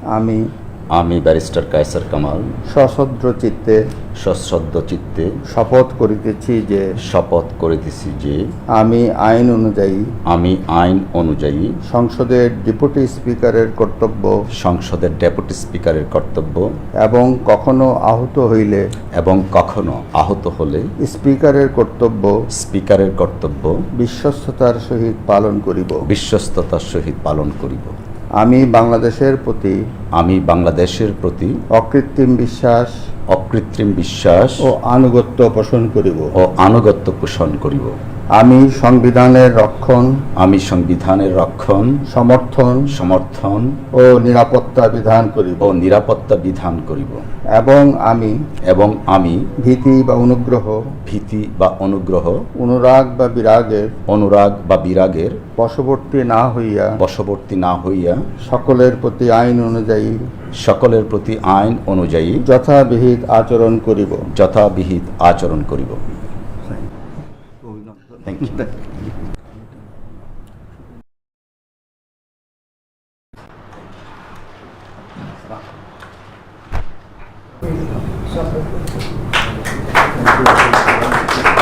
আমি আমি ব্যারিস্টার কায়সার কামাল সশ্রদ্ধ চিত্তে শপথ করিতেছি যে আমি আইন অনুযায়ী সংসদের ডেপুটি স্পিকারের কর্তব্য এবং কখনো আহত হলে স্পিকারের কর্তব্য বিশ্বস্ততার সহিত পালন করিব। আমি বাংলাদেশের প্রতি অকৃত্রিম বিশ্বাস ও আনুগত্য পোষণ করিব। আমি সংবিধানের রক্ষণ সমর্থন ও নিরাপত্তা বিধান করিব এবং আমি ভীতি বা অনুগ্রহ অনুরাগ বা বিরাগের বশবর্তী না হইয়া সকলের প্রতি আইন অনুযায়ী যথাবিহিত আচরণ করিব। Thank you.